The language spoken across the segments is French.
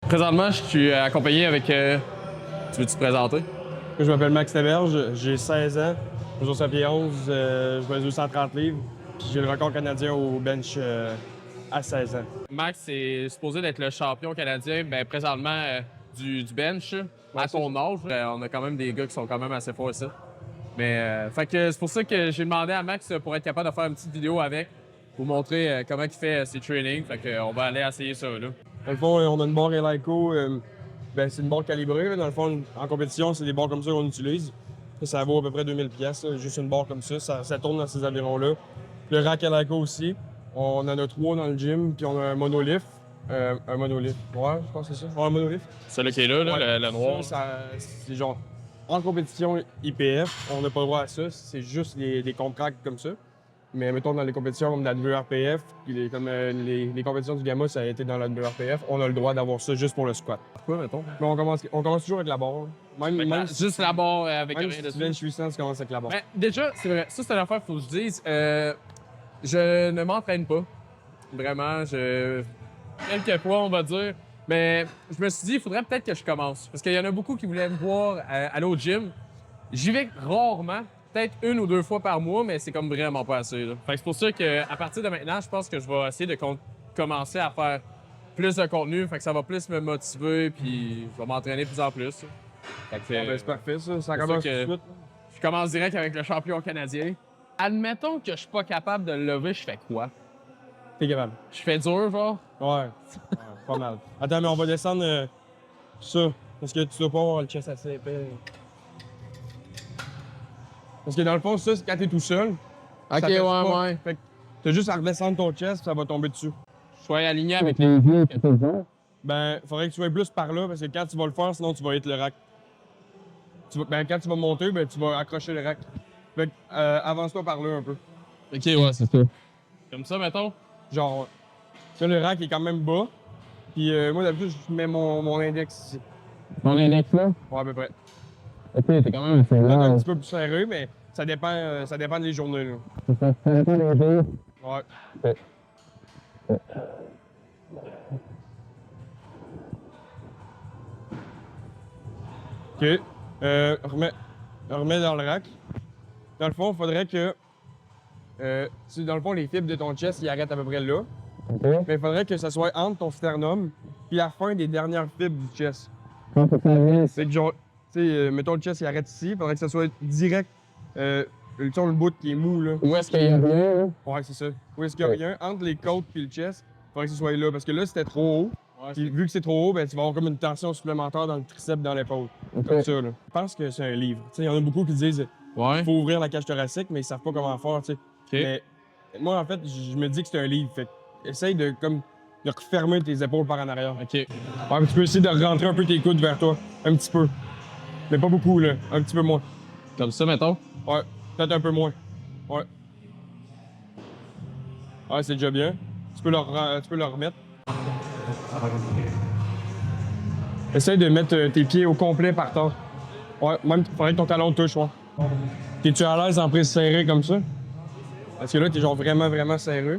Présentement, je suis accompagné avec. Tu veux-tu te présenter? Je m'appelle Max Taberge, j'ai 16 ans, je mesure 5 pieds 11, je mesure 130 livres, puis j'ai le record canadien au bench à 16 ans. Max est supposé d'être le champion canadien, présentement du bench. À ton âge, on a quand même des gars qui sont quand même assez forts ici. Fait que c'est pour ça que j'ai demandé à Max pour être capable de faire une petite vidéo avec, pour montrer comment il fait ses trainings. Fait que on va aller essayer ça là. Dans le fond, on a une barre Eleiko, c'est une barre calibrée. Là. Dans le fond, en compétition, c'est des barres comme ça qu'on utilise. Ça vaut à peu près 2000 $, juste une barre comme ça tourne dans ces environs-là. Le rack Eleiko aussi, on en a 3 dans le gym, puis on a un monolift. Un monolift, ouais, je pense que c'est ça. Ouais, un monolift. Celui qui est là, Ouais, le noir. c'est genre, en compétition IPF, on n'a pas le droit à ça, c'est juste des contracts comme ça. Mais mettons dans les compétitions comme la WRPF, comme les compétitions du Gamma, ça a été dans la WRPF, on a le droit d'avoir ça juste pour le squat. Pourquoi, mettons? Mais on commence toujours avec la barre. Même Juste la barre avec même rien si dessus. tu bench 800, tu commences avec la barre. Déjà, c'est vrai, ça c'est une affaire qu'il faut que je dise. Je ne m'entraîne pas. Vraiment, quelques fois, on va dire. Mais je me suis dit, il faudrait peut-être que je commence. Parce qu'il y en a beaucoup qui voulaient me voir aller au gym. J'y vais rarement, peut-être 1 ou 2 fois par mois, mais c'est comme vraiment pas assez. Là. Fait que c'est pour ça qu'à partir de maintenant, je pense que je vais essayer de commencer à faire plus de contenu. Fait que ça va plus me motiver, puis je vais m'entraîner de plus en plus. Fait que, C'est parfait ça, ça c'est commence ça que- tout de suite. je commence direct avec le champion canadien. Admettons que je suis pas capable de le lever, je fais quoi? T'es capable. Je fais dur, genre? Ouais, pas mal. Attends, mais on va descendre ça, parce que tu dois pas avoir le chest assez épais. Parce que dans le fond, ça, c'est quand t'es tout seul. Ok, ça pèse ouais, pas. ouais. Fait que t'as juste à redescendre ton chest, ça va tomber dessus. Sois aligné avec les yeux, Ben, faudrait que tu sois plus par là, parce que quand tu vas le faire, sinon tu vas hit le rack. Quand tu vas monter, ben, tu vas accrocher le rack. Fait que, avance-toi par là un peu. Ok, ouais, c'est ça. Comme ça, mettons? Genre, ça, le rack est quand même bas. Puis moi, d'habitude, je mets mon index ici. Mon index là? Ouais, à peu près. Ok, c'est quand même assez Là, t'es un large. petit peu plus serré, mais ça dépend des journées, là. Ça dépend des jours. Ouais. OK. Remets dans le rack. Dans le fond, il faudrait que... dans le fond, les fibres de ton chest, ils arrêtent à peu près là. Ok. Mais il faudrait que ça soit entre ton sternum puis la fin des dernières fibres du chest. Quand ça vient, C'est que genre, tu sais, mettons le chest, il arrête ici. Il faudrait que ça soit direct sur le bout qui est mou, là. où est-ce qu'il y a rien, là? Ouais, c'est ça. Où est-ce qu'il y a rien? Entre les côtes puis le chest, il faudrait que ce soit là. Parce que là, c'était trop haut. Puis vu que c'est trop haut, ben, tu vas avoir comme une tension supplémentaire dans le triceps, dans l'épaule. Comme ça, là. Je pense que c'est un livre. Tu sais, il y en a beaucoup qui disent Ouais. il faut ouvrir la cage thoracique, mais ils savent pas comment faire, tu sais. Mais moi, en fait, je me dis que c'est un livre. Fait que essaye de refermer tes épaules par en arrière. Ok. Ouais, mais tu peux essayer de rentrer un peu tes coudes vers toi. Un petit peu. Mais pas beaucoup, là. Un petit peu moins. Comme ça, mettons? Ouais. Peut-être un peu moins. Ouais. Ouais, c'est déjà bien. Tu peux le remettre. Essaye de mettre tes pieds au complet par terre. Ouais, même, faudrait que ton talon touche, ouais. T'es-tu à l'aise en prise serrée comme ça? Parce que là, t'es genre vraiment, vraiment serré.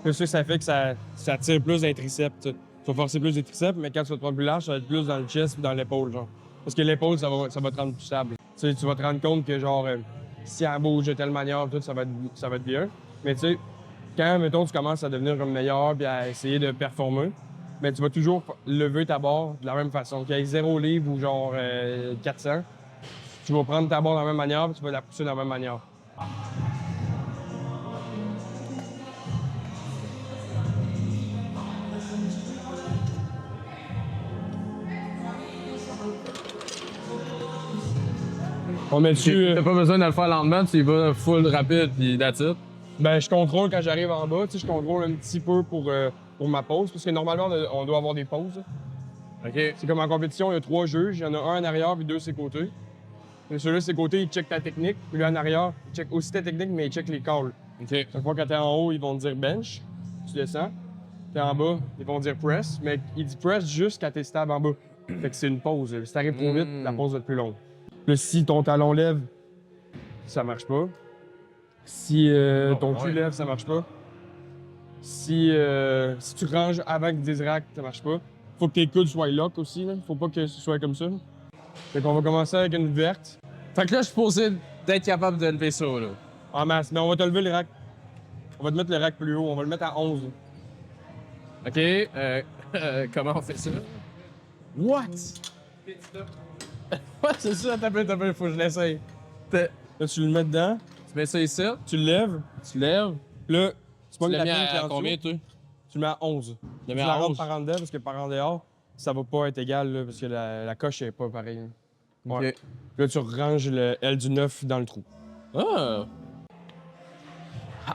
Puis ça fait que ça tire plus dans les triceps, tu sais. Tu vas forcer plus les triceps, mais quand tu vas te prendre plus large, ça va être plus dans le chest et dans l'épaule, genre. Parce que l'épaule, ça va te rendre plus stable. Tu sais, tu vas te rendre compte que, genre, si elle bouge de telle manière, tout, ça va être bien. Mais tu sais, quand, mettons, tu commences à devenir comme meilleur puis à essayer de performer, mais tu vas toujours lever ta barre de la même façon. Qu'il y ait 0 livre ou genre 400, tu vas prendre ta barre de la même manière puis tu vas la pousser de la même manière. On met dessus. T'as pas besoin de le faire lentement, tu y vas full rapide, puis that's it. Ben, je contrôle quand j'arrive en bas, tu sais, je contrôle un petit peu pour ma pause, parce que normalement, on doit avoir des pauses. Ok. C'est comme en compétition, il y a 3 juges, il y en a un en arrière puis 2 sur les côtés. Et celui-là, sur les côtés, il check ta technique, puis lui en arrière, il check aussi ta technique, mais il check les calls. Ok. Chaque fois quand t'es en haut, ils vont te dire bench, tu descends. T'es en bas, ils vont te dire press, mais il dit press juste quand t'es stable en bas. Fait que c'est une pause. Si t'arrives trop vite, la pause va être plus longue. Là, si ton talon lève, ça marche pas. Si ton cul lève, ça marche pas. Si tu ranges avant qu'ils disent rack, ça marche pas. Faut que tes coudes soient lock aussi, là. Faut pas que ce soit comme ça. Fait qu'on va commencer avec une verte. Fait que là, je suis supposé d'être capable de lever ça, là. En masse. Mais on va te lever le rack. On va te mettre le rack plus haut. On va le mettre à 11. OK. Comment on fait ça? What? Ouais, c'est ça, t'as peu, faut que je l'essaye. Là, tu le mets dedans. Tu mets ça ici, Tu le lèves. tu lèves. Là, tu Tu pognes l'as la mis pine qui est à en combien, dessous. toi? Tu le mets à 11. Tu Tu mets la à rentres 11. par en dedans parce que par en dehors, ça va pas être égal là, parce que la coche est pas pareille. Ouais. OK. Là, tu ranges le L du 9 dans le trou. Ah!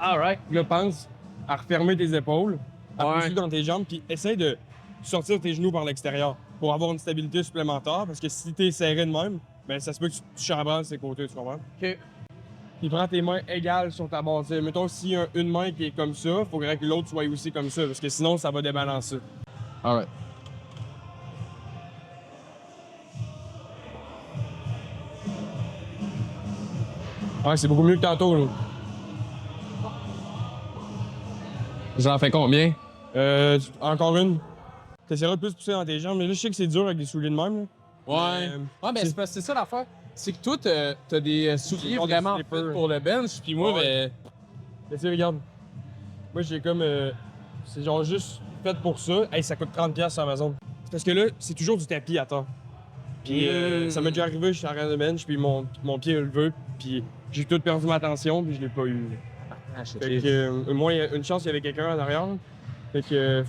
Alright. Là, pense à refermer tes épaules, à Ouais. pousser dans tes jambes, puis essaye de sortir tes genoux par l'extérieur pour avoir une stabilité supplémentaire. Parce que si t'es serré de même, ben ça se peut que tu chambranles ses côtés, tu comprends? OK. Puis prends tes mains égales sur ta barre. T'sais, mettons, si une main qui est comme ça, faudrait que l'autre soit aussi comme ça, parce que sinon, ça va débalancer. Alright. Ouais, c'est beaucoup mieux que tantôt, là. J'en fais combien? Encore une. T'essaieras de plus pousser dans tes jambes, mais là, je sais que c'est dur avec des souliers de même, là. Ouais. Ouais, mais c'est ça l'affaire. C'est que toi, t'as des souliers Des vraiment slippers. faits pour le bench, puis moi, Ouais. Mais tu sais, regarde. Moi, j'ai comme. C'est genre juste fait pour ça. Hey, ça coûte 30$ sur Amazon. C'est parce que là, c'est toujours du tapis à terre. Puis ça m'est déjà arrivé, je suis en train de bench, puis mon pied est levé, puis j'ai tout perdu ma tension, puis je l'ai pas eu. Fait que, moi, il y a une chance qu'il y avait quelqu'un en arrière. Là. Fait que.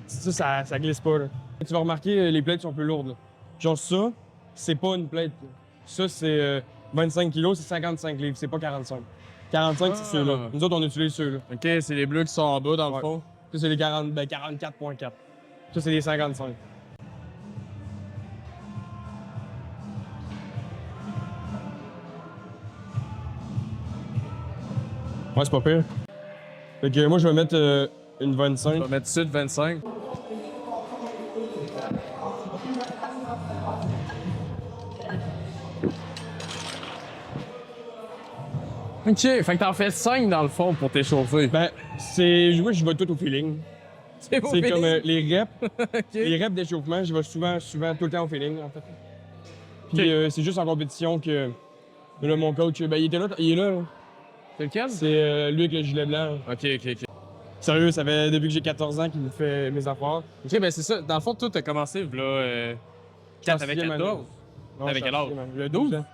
Ça glisse pas, là. Tu vas remarquer, les plates sont plus lourdes, là. Genre ça, c'est pas une plate. Là. Ça, c'est 25 kg, c'est 55 livres, c'est pas 45. 45, c'est ceux-là. Nous autres, on utilise ceux-là. OK, c'est les bleus qui sont en bas, dans le Ouais. fond. Ça, c'est les 44.4. Ça, c'est les 55. Ouais, c'est pas pire. Fait que moi, je vais mettre une 25. On va mettre sud 25. OK, fait que t'en fais 5 dans le fond pour t'échauffer. Ben, moi, je vais tout au feeling. C'est C'est comme les reps. OK. Les reps d'échauffement, je vais souvent, tout le temps au feeling, en fait. Puis c'est juste en compétition que là, mon coach, ben, il est là. C'est lequel? C'est lui avec le gilet blanc. OK. Sérieux, ça fait depuis que j'ai 14 ans qu'il me fait mes affaires. OK, ben c'est ça. Dans le fond, toi, t'as commencé, là, 4 avec 14. Non, Avec je suis quel âge? en sixième année. J'avais 12 ans.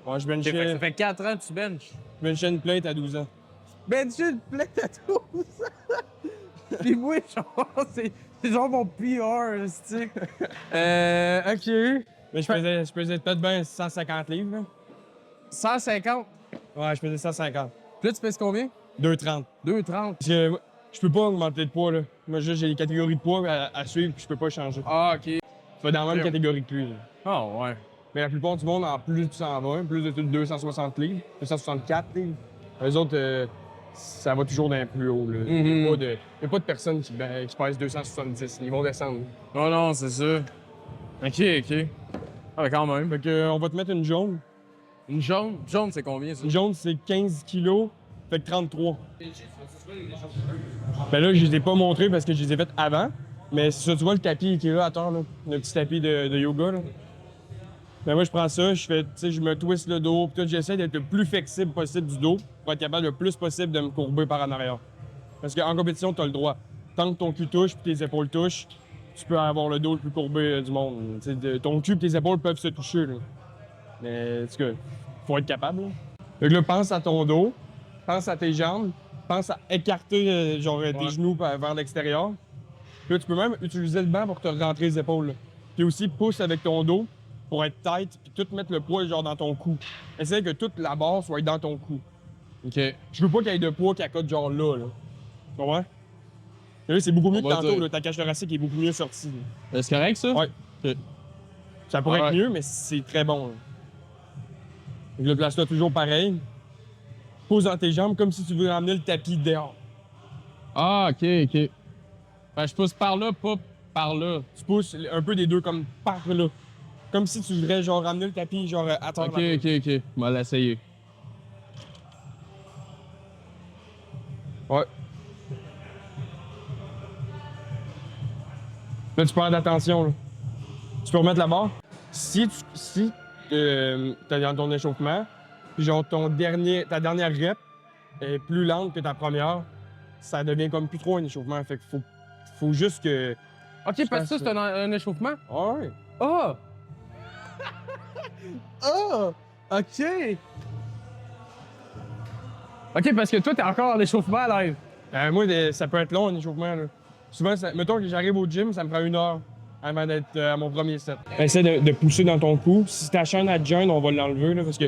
Ouais, je OK, fait que benchais, ça fait 4 ans que tu benches. une plate à 12 ans. Bencher une plainte à 12 ans! Pis moi, genre, c'est genre mon PR, c'est OK. Mais je faisais peut-être bien 150 livres. Là. 150. Ouais, je faisais 150. Puis là, tu pèses combien? 2,30. 2,30. Parce que moi, je peux pas augmenter de poids, là. Moi, juste, j'ai des catégories de poids à suivre, puis je peux pas changer. Ah, OK. Tu vas dans la même Ok. catégorie que lui, là. Ah, ouais. Mais la plupart du monde, en plus de 120, plus de 260 livres, 264 livres, eux autres, ça va toujours d'un plus haut, là. Il Mhm. y a pas de personnes qui pèsent 270. Ils vont descendre. Non, non, c'est ça. OK. Ah, ben quand même. Fait que, on va te mettre une jaune. Une jaune? Jaune, c'est combien, ça? Une jaune, c'est 15 kilos, fait que 33. Ben là, je les ai pas montrés parce que je les ai faites avant. Mais c'est ça, tu vois le tapis qui est là à terre, là. Le petit tapis de yoga, là. Ben moi, je prends ça, je me twist le dos, puis j'essaie d'être le plus flexible possible du dos pour être capable le plus possible de me courber par en arrière. Parce qu'en compétition, tu as le droit. Tant que ton cul touche puis tes épaules touchent, tu peux avoir le dos le plus courbé du monde. Ton cul et tes épaules peuvent se toucher, là. Mais, en tout cas, faut être capable, là. Fait que là, pense à ton dos, pense à tes jambes, pense à écarter tes genoux vers l'extérieur. Puis là, tu peux même utiliser le banc pour te rentrer les épaules. Là. Puis aussi, pousse avec ton dos pour être tight, puis tout mettre le poids genre dans ton cou. Essaye que toute la barre soit dans ton cou. OK. Je veux pas qu'il y ait de poids qui accote genre là. Tu comprends? Et là, c'est beaucoup mieux On que va tantôt. dire. Là, ta cage thoracique est beaucoup mieux sortie. là. C'est correct, ça? Ouais. OK. Ça pourrait Ouais. être mieux, mais c'est très bon. Là. Fait que le place-là, toujours pareil. Pose dans tes jambes comme si tu veux ramener le tapis dehors. Ah, OK. Ben, je pousse par là, pas par là. Tu pousses un peu des deux comme par là. Comme si tu voudrais genre ramener le tapis genre à terre. OK. On va l'essayer. Ouais. Là, tu perds d'attention. Là. Tu peux remettre la barre. Si t'as dans ton échauffement, puis genre ta dernière rep est plus lente que ta première, ça devient comme plus trop un échauffement. Fait qu'il faut juste que. Ok, parce que ça, c'est un échauffement? Ah ouais. Ah! Ah! Ok! Ok, parce que toi, t'es encore en échauffement à live. Moi, ça peut être long un échauffement. Là. Souvent, mettons que j'arrive au gym, ça me prend 1 heure avant d'être à mon premier set. Essaie de pousser dans ton cou. Si ta chaîne à joint, on va l'enlever là, parce que.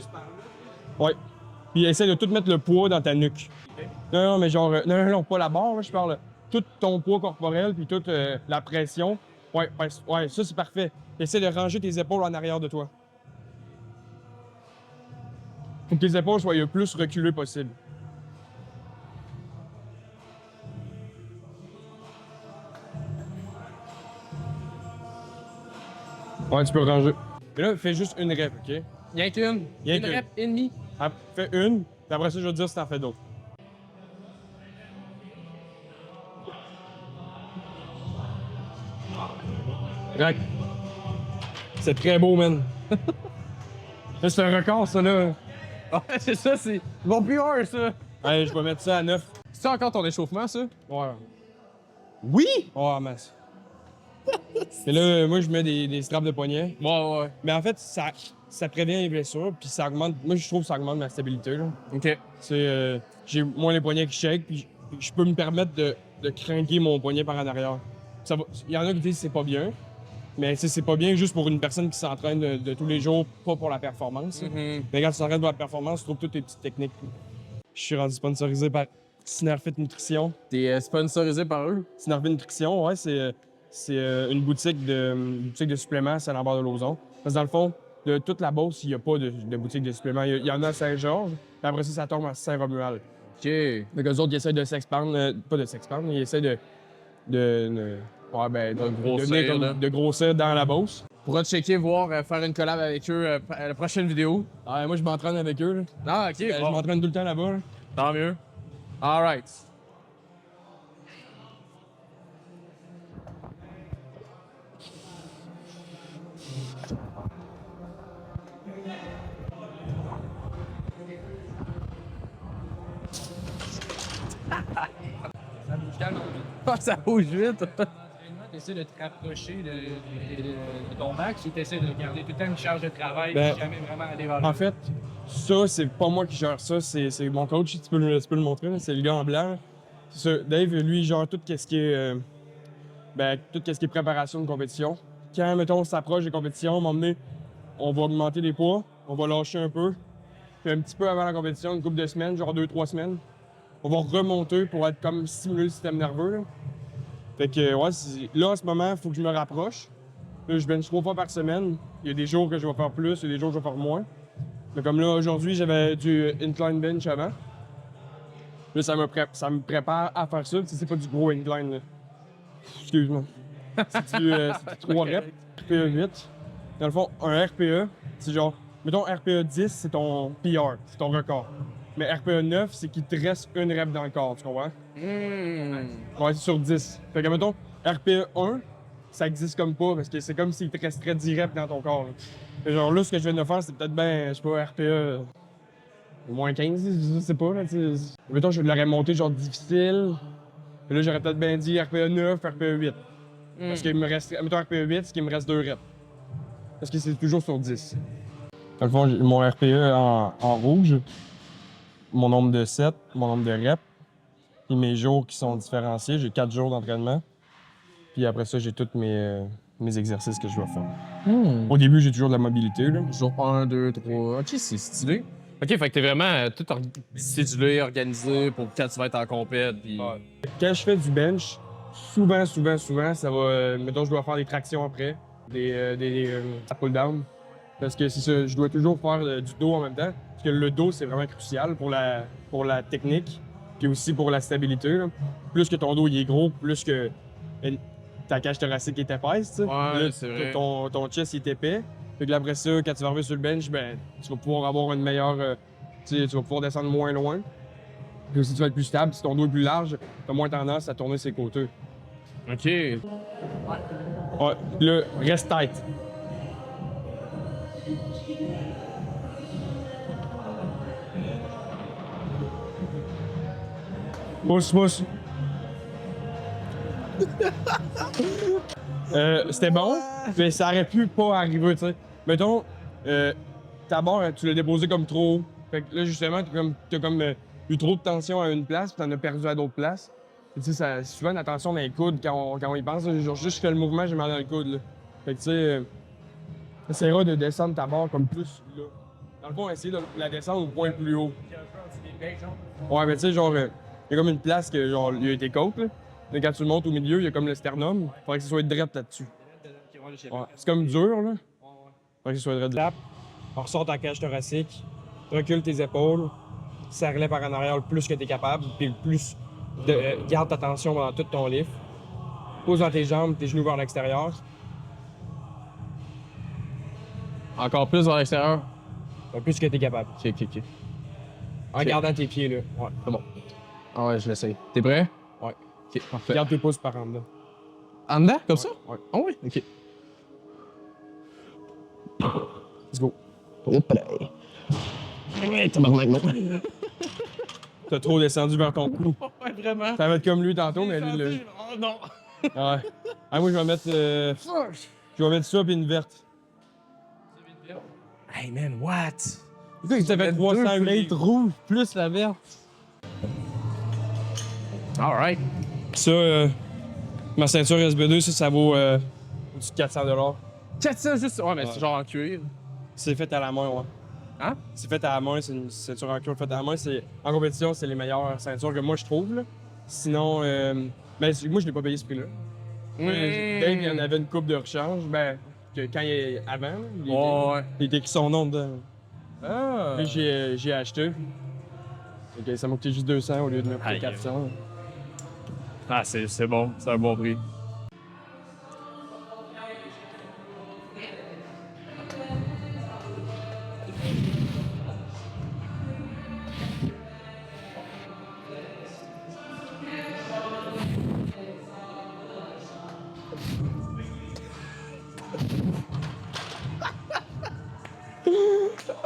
Ouais. Puis essaie de tout mettre le poids dans ta nuque. Non, mais genre. Non, pas la barre, là, je parle. Tout ton poids corporel, puis toute la pression. Ouais, ça c'est parfait. Essaie de ranger tes épaules en arrière de toi. Faut que tes épaules soient le plus reculées possible. Ouais, tu peux ranger. Et là, fais juste une rep, OK? Rien qu'une. Une rep et demie. Fais une, puis après ça, je vais te dire si t'en fais d'autres. Rack. C'est très beau, man. Là, c'est un record, ça, là. Ouais, c'est ça, c'est bon plus hard, ça. Allez, je vais mettre ça à 9. C'est encore ton échauffement, ça? Ouais. Oui! Ouais, masse. Et là, moi, je mets des straps de poignet. Ouais. Mais en fait, ça prévient les blessures, puis ça augmente. Moi, je trouve que ça augmente ma stabilité, là. Ok. J'ai moins les poignets qui shake, puis je peux me permettre de craquer mon poignet par en arrière. Il y en a qui disent que c'est pas bien, mais c'est pas bien juste pour une personne qui s'entraîne de tous les jours, pas pour la performance. Mais quand tu t'entraînes pour la performance, tu trouves toutes tes petites techniques. Je suis rendu sponsorisé par Synerfit Nutrition. T'es sponsorisé par eux? Synerfit Nutrition, ouais, c'est une boutique de suppléments à Saint-Lambert-de-Lauzon. Parce que dans le fond, de toute la Beauce, il n'y a pas de boutique de suppléments. Il y en a à Saint-Georges, puis après ça tombe à Saint-Romuald. Ok. Donc, eux autres, ils essaient de s'expandre, pas de s'expandre, ils essaient de grossir, grossir dans la Beauce. Pourra checker, voir, faire une collab avec eux à la prochaine vidéo. Moi, je m'entraîne avec eux. Là. Ah, ok. Je m'entraîne tout le temps là-bas. Là. Tant mieux. Alright. Ça bouge vite. Tu essaies de te rapprocher de ton max ou tu essaies de garder tout le temps une charge de travail Ben, et jamais vraiment aller vers En fait, ça, c'est pas moi qui gère ça, c'est mon coach, tu peux le montrer, c'est le gars en blanc. C'est ça, Dave, lui, il gère tout ce qui est, tout ce qui est préparation de compétition. Quand, mettons, on s'approche des compétitions, à un moment donné, on va augmenter les poids, on va lâcher un peu. Puis un petit peu avant la compétition, une couple de semaines, genre 2-3 semaines, on va remonter pour être comme stimuler le système nerveux. Là. Fait que, là, en ce moment, il faut que je me rapproche. Là, je bench 3 fois par semaine. Il y a des jours que je vais faire plus, il y a des jours que je vais faire moins. Mais comme là, aujourd'hui, j'avais du incline bench avant. Là, ça me prépare à faire ça. C'est pas du gros incline, là. Excuse-moi. C'est du 3 reps, RPE 8. Dans le fond, un RPE, c'est genre, mettons RPE 10, c'est ton PR, c'est ton record. Mais RPE 9, c'est qu'il te reste une rep dans le corps, tu comprends? Ouais, c'est sur 10. Fait que, mettons, RPE 1, ça existe comme pas, parce que c'est comme s'il te resterait 10 reps dans ton corps. Là. Et genre là, ce que je viens de faire, c'est peut-être je sais pas, RPE moins 15, je sais pas, là, tu sais. Mettons, je l'aurais monté genre difficile. Et là, j'aurais peut-être bien dit RPE 9, RPE 8. Parce qu'il me reste, mettons RPE 8, c'est qu'il me reste 2 reps. Parce que c'est toujours sur 10. Dans le fond, j'ai mon RPE en rouge, mon nombre de sets, mon nombre de reps, puis mes jours qui sont différenciés. J'ai 4 jours d'entraînement. Puis après ça, j'ai tous mes exercices que je dois faire. Au début, j'ai toujours de la mobilité. Là. Jour 1, 2, 3. Ok, c'est stylé. Ok, fait que t'es vraiment tout cédulé, organisé pour quand tu vas être en compète. Puis... Ouais. Quand je fais du bench, souvent, ça va. Mettons, je dois faire des tractions après, des pull-down. Parce que c'est ça, je dois toujours faire du dos en même temps. Parce que le dos, c'est vraiment crucial pour la technique, puis aussi pour la stabilité. Là. Plus que ton dos il est gros, plus que ta cage thoracique est épaisse. T'sais. Ouais, là, c'est vrai. Ton chest il est épais. Fait que là, après ça, quand tu vas arriver sur le bench, ben, tu vas pouvoir avoir une meilleure. Tu vas pouvoir descendre moins loin. Puis aussi, tu vas être plus stable. Si ton dos est plus large, tu as moins tendance à tourner ses côtés. OK. Ouais, là, reste tête. Pousse. C'était bon, mais ça aurait pu pas arriver, tu sais. Mettons, ta barre, tu l'as déposée comme trop haut. Fait que là, justement, t'as comme eu trop de tension à une place, puis t'en as perdu à d'autres places. Tu sais, ça, souvent, la tension dans les coudes, quand on y pense, là, genre, juste je fais le mouvement, j'ai mal dans le coude, là. Fait que, tu sais, essaieras de descendre ta barre comme plus, là. Dans le fond, essayer de la descendre au point plus haut. Ouais, mais tu sais, genre, il y a comme une place que, genre, il y a tes côtes, là. Mais quand tu le montes au milieu, il y a comme le sternum. Faudrait que ce soit droit là-dessus. Ouais. C'est comme dur, là. Faudrait que ce soit droit. On ressort ta cage thoracique, recule tes épaules, serre-les par en arrière le plus que tu es capable, puis le plus garde ta tension pendant tout ton lift. Pose dans tes jambes, tes genoux vers l'extérieur. Encore plus vers l'extérieur. Le plus que tu es capable. OK. En gardant tes pieds, là. Ouais. C'est bon. Ah ouais, je l'essaye. T'es prêt? Ouais. OK, parfait. Garde tes pouces par en dedans. En dedans, comme ça? Ouais. Ah oui? OK. Let's go. Hop là. Ouais, tabarnak, non. T'as trop descendu vers ton cou. Ouais, vraiment. Ça va être comme lui tantôt, mais lui, là. Oh non. Ouais. Ah, moi, je vais mettre. Je vais mettre ça puis une verte. Hey man, what? Ça fait 300 mètres rouge plus la verte. Alright. Ça, ma ceinture SB2, ça vaut au-dessus de 400 $. 400 juste. Ouais, mais Ouais. c'est genre en cuir. C'est fait à la main, ouais. Hein? C'est fait à la main, c'est une ceinture en cuir faite à la main. En compétition, c'est les meilleures ceintures que moi je trouve. Là. Sinon, ben, moi je l'ai pas payé ce prix-là. Dave, il y en avait une coupe de rechange, ben, quand il est avant, là, il était écrit son nom dedans. Ah. Puis j'ai acheté. Ok, ça m'a coûté juste 200 au lieu de me coûter 400. Ah, c'est bon. C'est un bon prix.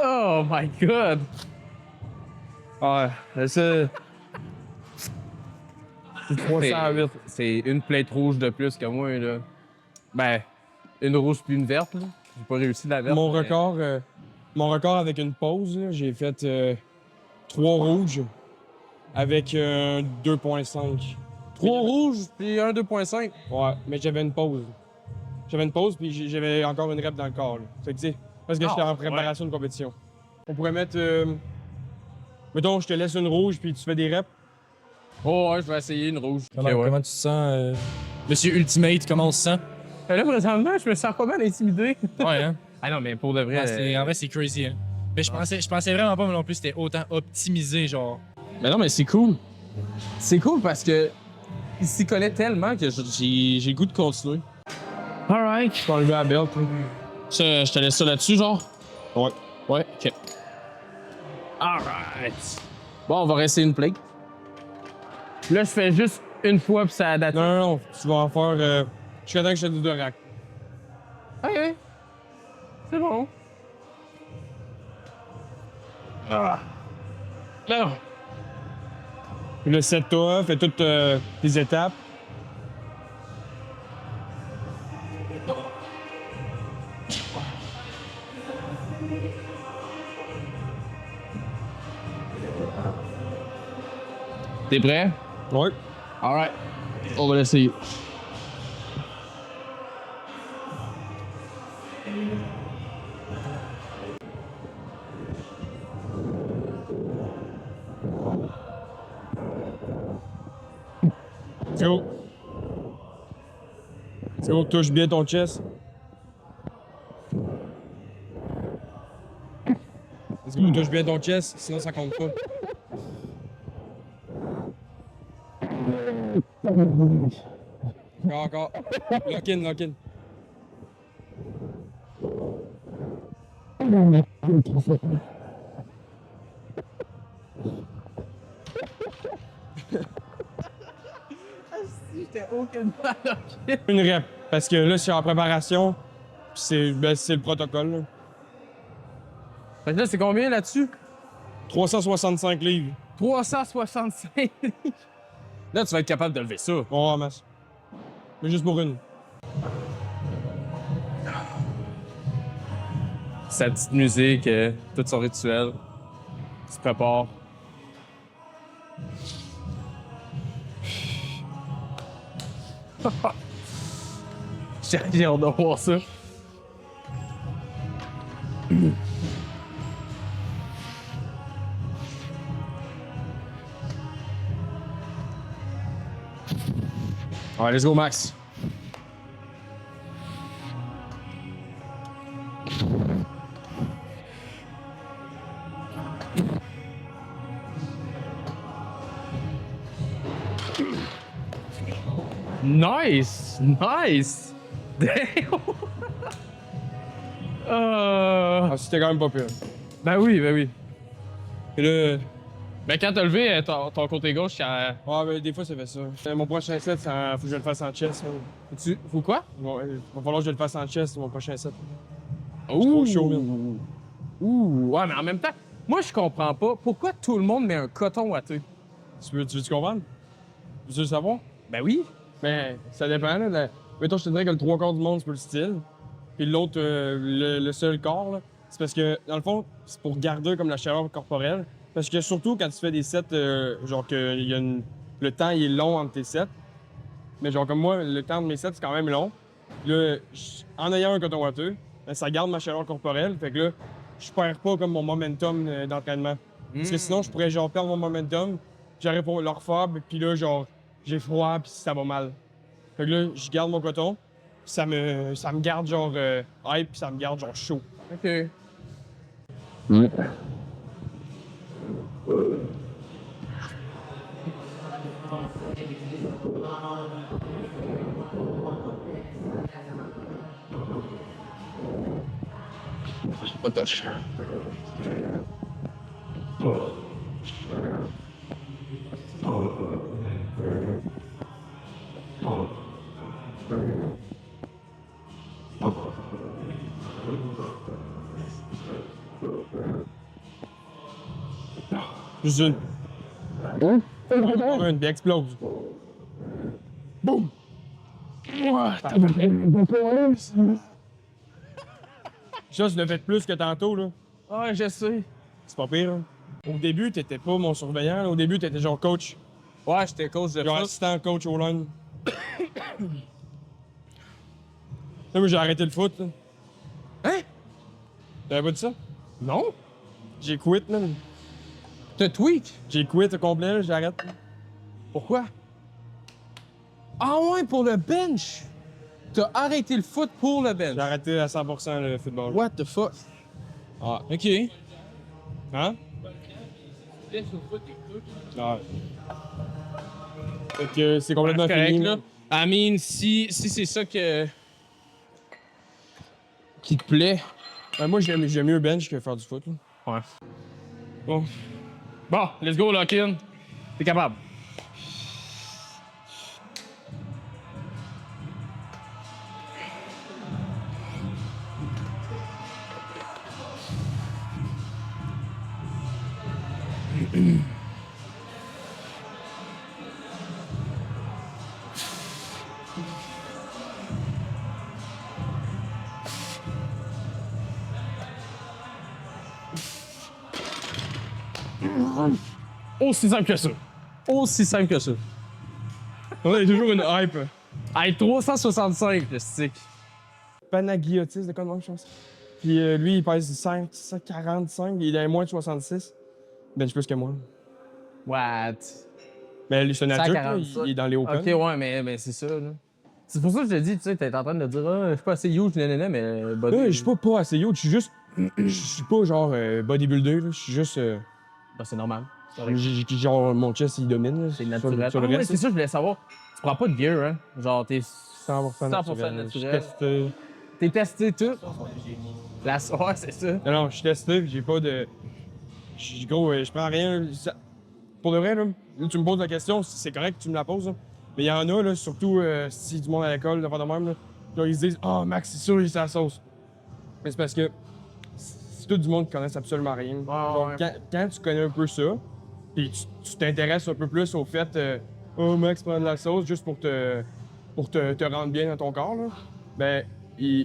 Oh my god! Ouais, c'est 308. C'est une plate rouge de plus que moi, là. Ben, une rouge puis une verte, là. J'ai pas réussi la verte. Mon mais- record avec une pause, là, j'ai fait 3 rouges avec un 2.5. 3 rouges puis un 2.5. Ouais, mais j'avais une pause. J'avais une pause puis j'avais encore une rep dans le corps. Là. Fait que tu sais, parce que j'étais en préparation de compétition. On pourrait mettre. Mettons, je te laisse une rouge puis tu fais des reps. Oh, ouais, je vais essayer une rouge. Comment, Ok, ouais. comment tu te sens, Monsieur Ultimate, comment on se sent? Là, présentement, je me sens pas mal intimidé. Ouais, hein? Ah non, mais pour de vrai. En vrai, c'est crazy, hein? Mais je pensais vraiment pas non plus que c'était autant optimisé, genre. Mais non, mais c'est cool. C'est cool parce que il s'y connaît tellement que j'ai le goût de continuer. Alright. Je peux enlever la belt. Ça, je te laisse ça là-dessus, genre? Ouais. Ouais, ok. Alright. Bon, on va rester une plate. Là, je fais juste une fois puis ça date. Non, tu vas en faire jusqu'à temps que je te dise de rack. Ok. C'est bon. Ah. Non. Puis là, set-toi, fais toutes tes étapes. T'es prêt? Ouais. Alright. On va l'essayer. C'est haut. C'est haut, touche bien ton chest. Let's go, touche bien ton chest, sinon ça compte pas. Encore. Lock in, lock in. J'étais aucune balle. Une rep. Parce que là, c'est en préparation. Puis c'est le protocole. Là. Fait que là, c'est combien là-dessus? 365 livres. 365. Là, tu vas être capable de lever ça. On ramasse. Mais juste pour une. Sa petite musique, tout son rituel. Il se prépare. J'ai hâte de voir ça. Alright, let's go, Max. Nice! Nice! Damn! Ah, c'était quand même pas pire. Ben oui, ben oui. Et là, Ben quand t'as levé ton côté gauche, ben, des fois, ça fait ça. Mon prochain set, faut que je le fasse en chest. Faut quoi? Bon, il va falloir que je le fasse en chest, mon prochain set. Ouh! trop chaud, man. Ouh! Ouais, mais en même temps, moi je comprends pas pourquoi tout le monde met un coton ouaté. Tu veux comprendre? Tu veux le savoir? Ben oui. Ben, ça dépend, là. Mettons, je te dirais que le trois quarts du monde, c'est pour le style. Puis l'autre, le seul corps, là, c'est parce que, dans le fond, c'est pour garder comme la chaleur corporelle. Parce que surtout quand tu fais des sets, genre que le temps il est long entre tes sets. Mais genre comme moi, le temps de mes sets, c'est quand même long. Là, en ayant un coton wateux, ben, ça garde ma chaleur corporelle. Fait que là, je perds pas comme mon momentum d'entraînement. Parce que sinon, je pourrais genre perdre mon momentum, j'arrive pour le refaire, puis là, genre, j'ai froid, puis ça va mal. Fait que là, je garde mon coton, ça me garde genre hype, puis ça me garde genre chaud. Ok. What the shit? Juste une. Une, puis explose. Boum! Ça, je l'ai fait plus que tantôt, là. Ouais, je sais. C'est pas pire, hein. Au début, t'étais pas mon surveillant. Là. Au début, t'étais genre coach. Ouais, j'étais coach de Genre foot. assistant coach au line. Là, moi, j'ai arrêté le foot, là. Hein? T'avais pas dit ça? Non? J'ai quit, là. T'as tweak? J'ai quit au complet, là, j'arrête. Pourquoi? Ah ouais, pour le bench! T'as arrêté le foot pour le bench. J'ai arrêté à 100% le football. What the fuck? Ah. Ok. Hein? Ah. Fait que c'est complètement Correct, fini. là. I mean, si c'est ça qui te plaît. Ben, moi, j'aime mieux bench que faire du foot, là. Ouais. Bon. Bon, let's go, Lock-in. T'es capable. Aussi simple que ça. Aussi simple que ça. On a toujours une hype. Hey, 365, le stick. Panagiotiste de quoi de même, je pense. Puis lui, il pèse 545, il est moins de 66. Bench plus que moi. What? Mais lui, c'est un adulte, là, 145. il est dans les open. Ok, ouais, mais c'est ça, là. C'est pour ça que je te dis, tu sais, t'es en train de dire, ah, je suis pas assez huge, nanana, mais body. Ouais, je suis pas assez huge, je suis juste. Je suis pas genre bodybuilder, là. Je suis juste. Ben, c'est normal. Genre, mon chest, il domine. Là, C'est naturel. Sur le Ah ouais, reste, c'est ça, je voulais savoir. Tu prends pas de gear, hein? Genre, t'es 100% 100% naturel. naturel. Je suis testé. T'es testé tout. Ouais, c'est ça. Non, je suis testé, pis j'ai pas de. Gros, je prends rien. Pour de vrai, là tu me poses la question, c'est correct que tu me la poses, là. Mais il y en a, là, surtout si du monde à l'école, devant de même, là, genre, ils se disent « Ah, Max, c'est sûr, il est la sauce. » Mais c'est parce que c'est tout du monde qui connaisse absolument rien. Genre, ouais. quand tu connais un peu ça, puis tu t'intéresses un peu plus au fait Oh, Max prend de la sauce juste pour te rendre bien dans ton corps, là, ben,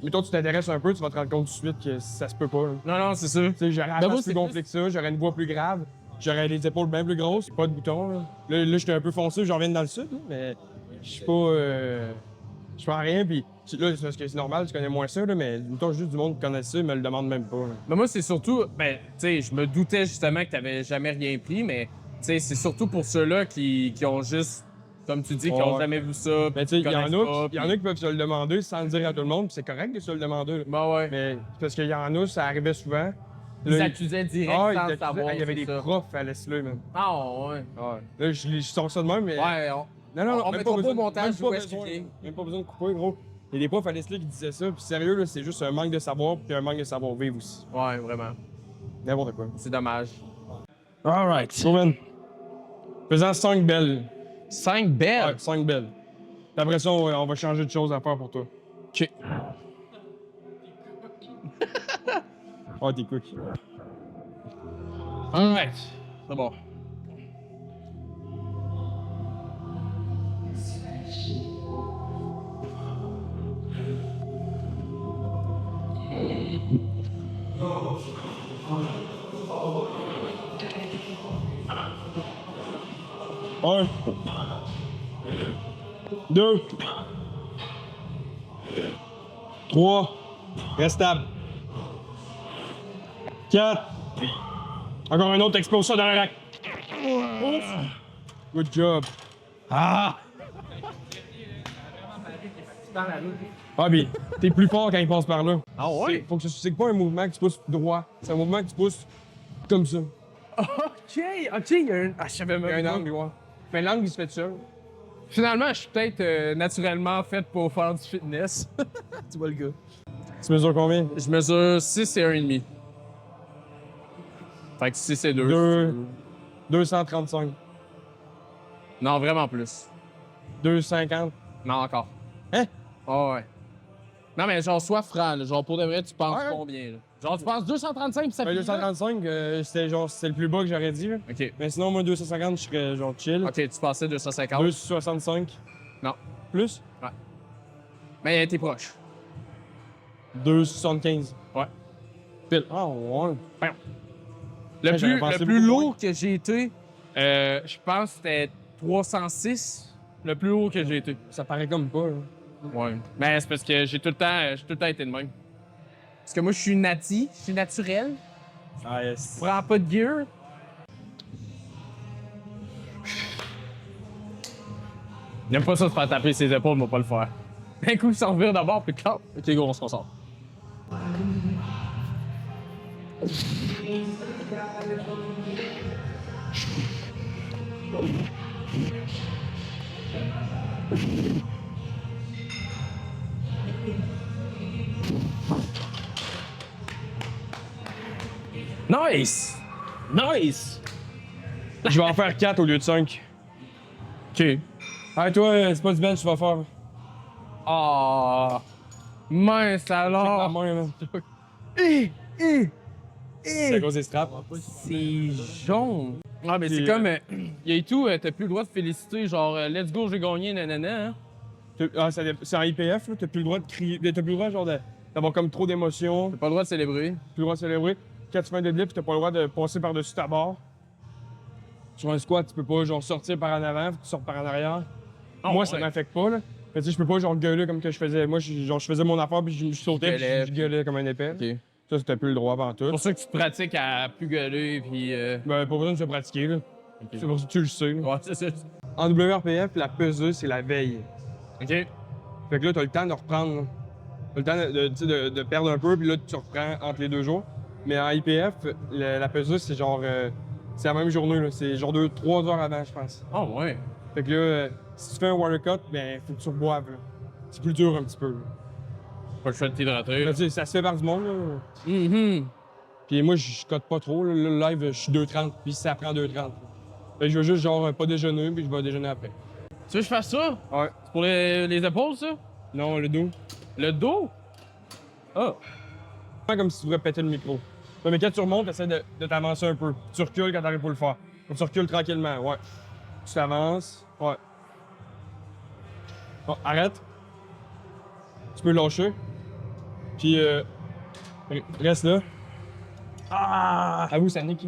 mettons, tu t'intéresses un peu, tu vas te rendre compte tout de suite que ça se peut pas. Là. Non, non, c'est sûr. Tu sais, j'aurais la Ben, moi, face c'est plus gonflée que ça, j'aurais une voix plus grave, j'aurais les épaules bien plus grosses, pas de boutons. Là j'étais un peu foncé, j'en reviens dans le sud, là, mais je suis pas. Je fais rien, puis là, c'est parce que c'est normal, tu connais moins ça, là, mais mettons, juste du monde qui connaît ça, ils me le demande même pas. Là. Mais moi, c'est surtout, ben, tu sais, je me doutais justement que t'avais jamais rien pris, mais, tu sais, c'est surtout pour ceux-là qui ont juste, comme tu dis, qui ont Ouais. jamais vu ça. Mais tu sais, il y en a puis... qui peuvent se le demander sans le dire à tout le monde, puis c'est correct de se le demander. Là. Ben ouais. Mais c'est parce qu'il y en a, ça arrivait souvent. Ils Là, accusaient direct Ah, sans ils accusaient- savoir. il y avait c'est des ça. profs à l'ESLE, même. Ah ouais. Ouais. Là, je sors ça de même, mais. Ouais, Non, on même mettra pas besoin- au montage, même je pas vais besoin- expliquer. Même pas besoin de couper, gros. Il y a des profs à l'ESLE qui disaient ça, puis sérieux, là, c'est juste un manque de savoir, puis un manque de savoir-vivre aussi. Ouais, vraiment. N'importe quoi. C'est dommage. Alright. Go, man. Faisant 5 belles. 5 belles. Ouais, 5 belles. Puis après ça, on va changer de choses à faire pour toi. OK. Oh, t'es quick. Alright. C'est bon. Un. Deux. Trois. Reste stable. 4. Encore un autre, explose ça dans le rack. Good job. Ah! Ah, mais t'es plus fort quand il passe par là. Ah ouais? Faut que c'est pas un mouvement que tu pousses droit. C'est un mouvement que tu pousses comme ça. OK, OK, il y a un... Ah, je savais Il y a même un pas. angle, ouais. Mais l'angle, il se fait tout seul. Finalement, je suis peut-être naturellement fait pour faire du fitness. Tu vois le gars. Tu mesures combien? Je mesure 6 et 1,5. Fait que 6 et 2. 235. Non, vraiment plus. 250. Non, encore. Hein? Ah ouais. Non, mais genre, sois franc, là. Genre, pour de vrai, tu penses Ouais. combien, là? Genre, tu penses 235 puis ça Ben, finit là? 235, c'est le plus bas que j'aurais dit. Là. OK. Mais sinon, moi, 250, je serais genre chill. OK, tu pensais 250? 265. Non. Plus? Mais t'es proche. 275. Ouais. Pile. Ah, ouais. Le Ouais, j'avais plus, pensé le plus beaucoup lourd moins. que j'ai été, je pense que c'était 306. Le plus haut que j'ai été. Ça paraît comme pas. Là. Ouais. Mais c'est parce que j'ai tout le temps été de même. Parce que moi, je suis je suis naturel. Ah, yes. Je prends pas de gear. J'aime pas ça se faire taper ses épaules, moi pas le faire. Un coup, il s'en revire d'abord, puis clap. Ok, go, on se concentre. Nice! Nice! Je vais en faire 4 au lieu de 5. Ok. Ah, toi, c'est pas du bench, tu vas faire. Ah! Mince Ah, alors! moi, man. C'est C'est à cause des straps. C'est jaune. Ah, mais c'est comme. Il y a tout, t'as plus le droit de féliciter, genre, let's go, j'ai gagné, nanana. Hein? Ah, c'est en IPF, là. T'as plus le droit de crier. T'as plus le droit, genre, d'avoir comme trop d'émotions. T'as pas le droit de célébrer. Plus le droit de célébrer. Quand tu fais un deadlift, t'as pas le droit de passer par-dessus ta barre. Sur un squat, tu peux pas genre sortir par en avant, faut que tu sortes par en arrière. Oh, Moi, ça ouais. m'affecte pas, là. Fait que, tu sais, je peux pas genre gueuler comme que je faisais. Moi, je faisais mon affaire puis je sautais puis gueulais, je gueulais comme un épée. Ok. Ça, c'était plus le droit avant tout. C'est pour ça que tu te pratiques à plus gueuler, puis. Ben, pas besoin de se pratiquer, là. C'est pour ça que tu le sais. là. Ouais, c'est ça. En WRPF, la pesée, c'est la veille. Ok. Fait que là, t'as le temps de reprendre. là. T'as le temps tu sais, de perdre un peu, puis là, tu reprends entre les deux jours. Mais en IPF, la pesée, c'est genre. C'est la même journée, là. C'est genre 2-3 heures avant, je pense. Oh, ouais. Fait que là, si tu fais un water cut, ben, faut que tu reboives, là. C'est plus dur un petit peu, là. Pas le choix de t'hydrater. Là, tu sais, ça se fait par du monde, là. Mhm. Puis moi, je cote pas trop, là. Là, le live, je suis 2,30, puis ça prend 2,30. Fait que je veux juste, genre, pas déjeuner, puis je vais déjeuner après. Tu veux que je fasse ça? Ouais. C'est pour les épaules, ça? Non, le dos. Le dos? Ah. Comme si tu voudrais péter le micro. Ouais, mais quand tu remontes, essaie de t'avancer un peu. Tu recules quand t'arrives pas le faire. Donc, tu recules tranquillement, ouais. Tu t'avances, ouais. Bon, arrête. Tu peux lâcher. Puis, reste là. Ah! Avoue, ça nique.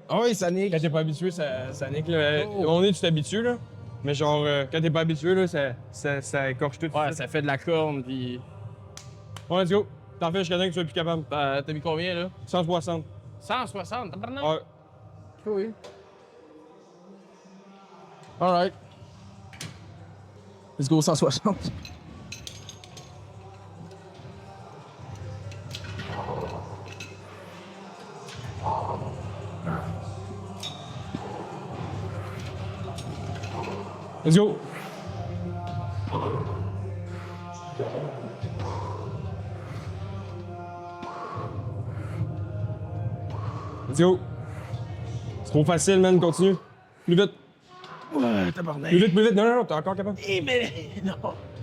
Ah oui, ça nique. Quand t'es pas habitué, ça nique. Là. Oh. On est, tu t'habitues, là. Mais genre, quand t'es pas habitué, là, ça écorche tout. Ouais, ça fait de la corne, puis... Ouais, let's go. T'en fais jusqu'à temps que tu sois plus capable. T'as mis combien, là? 160. 160, tabarnak? Ouais. Oui. Alright. Let's go, 160. Let's go. Let's go. C'est trop facile, man. Continue. Plus vite. Ouais, tabarnak. Plus vite, plus vite. Non, non, non, t'es encore capable. Eh, mais non.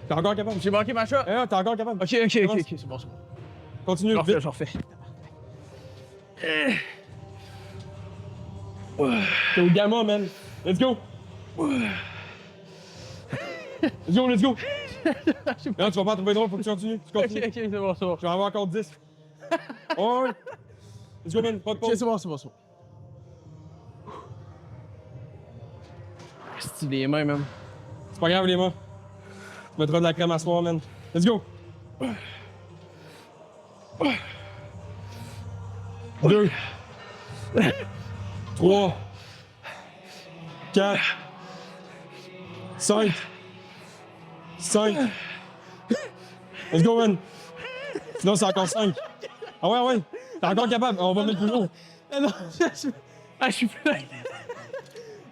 T'es encore capable. J'ai manqué ma shot. Non, t'es encore capable. Ok, c'est bon, c'est bon. Continue, Je refais, vite. je refais. T'es au gamma, man. Let's go. Let's go, let's go. Non, tu vas pas trouver drôle, faut que tu continues. Tu Ok, continues. ok, c'est bon, c'est bon. Je vais en avoir encore 10. Oh, ouais. Let's go, man. Pas de Ok, pause. c'est bon, c'est bon, c'est bon. C'est les mains, même. C'est pas grave, les mains. Tu mettras de la crème à soir, man. Let's go. 2 3 4 5 5 Let's go, man. Sinon, c'est encore 5. Ah ouais, ouais. T'es encore capable. On va mettre plus lourd. Ah non, je suis plein.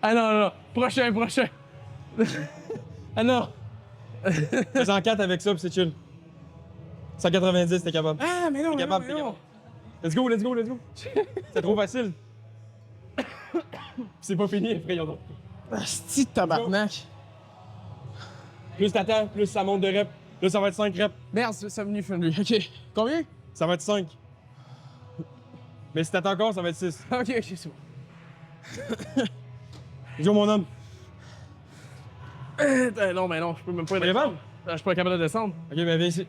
Ah non, non, non. Prochain, prochain. Ah non. Fais en 4 avec ça, puis c'est chill. 190, t'es capable. Ah, mais non, T'es capable, t'es capable. Let's go, let's go, let's go. C'est trop facile. C'est pas fini, effrayant. Asti de tabarnak. Plus t'attends, plus ça monte de reps. Là, ça va être 5 reps. Merde, c'est venu fin lui. Ok. Combien? Ça va être 5. Mais si t'attends encore, ça va être 6. Ok, ok, c'est bon. Let's go, mon homme. Non, mais non, je peux même pas T'es descendre. capable? Je suis pas capable de descendre. Ok, ben viens ici.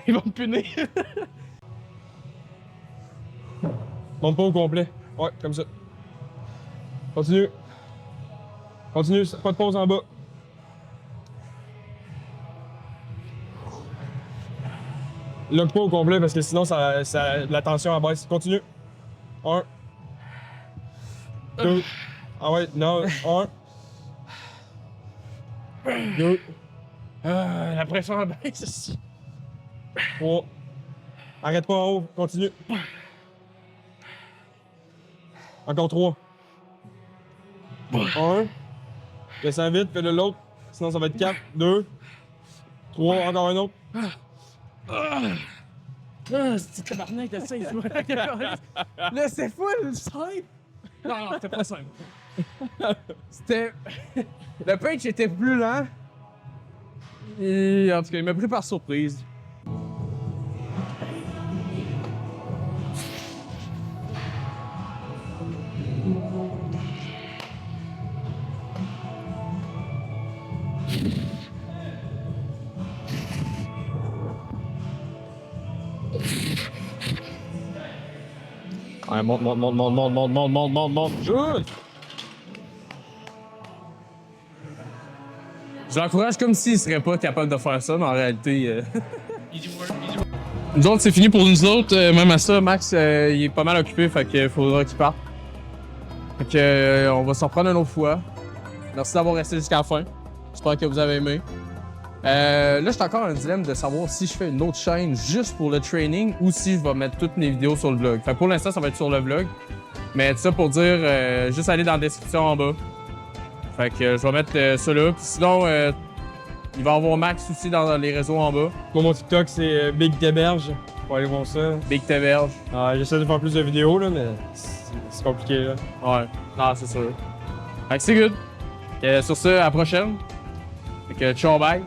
Ils vont me punir. Monte pas au complet. Ouais, comme ça. Continue. Continue, pas de pause en bas. Lock pas au complet parce que sinon la tension abaisse. Continue. 1. 2. Ah ouais, non. 1. 2. La pression en baisse ici. 3. Arrête pas en haut, continue. Encore 3. 1. Descends vite, fais-le l'autre. Sinon ça va être 4. 2. 3, encore un autre. Ah, c'est tabarnak de 16 Là, c'est full simple. Non, non, c'était pas simple. C'était. Le punch était plus lent. Et en tout cas, il m'a pris par surprise. Ouais, monte. Je l'encourage comme s'il serait pas capable de faire ça, mais en réalité. Nous autres, c'est fini pour nous autres. Même à ça, Max, il est pas mal occupé, fait qu'il faudra qu'il parte. Fait que, on va s'en reprendre une autre fois. Merci d'avoir resté jusqu'à la fin. J'espère que vous avez aimé. Là, j'ai encore un dilemme de savoir si je fais une autre chaîne juste pour le training ou si je vais mettre toutes mes vidéos sur le vlog. Fait que pour l'instant, ça va être sur le vlog. Mais ça pour dire, juste aller dans la description en bas. Fait que je vais mettre ça là. Puis sinon, il va y avoir Max aussi dans les réseaux en bas. Moi, mon TikTok, c'est Big Teberge. Faut aller voir ça. Big Teverge. J'essaie de faire plus de vidéos, là, mais c'est compliqué. Là. Ouais, non, c'est sûr. Fait que c'est good. Sur ce, à la prochaine. Fait que ciao, bye.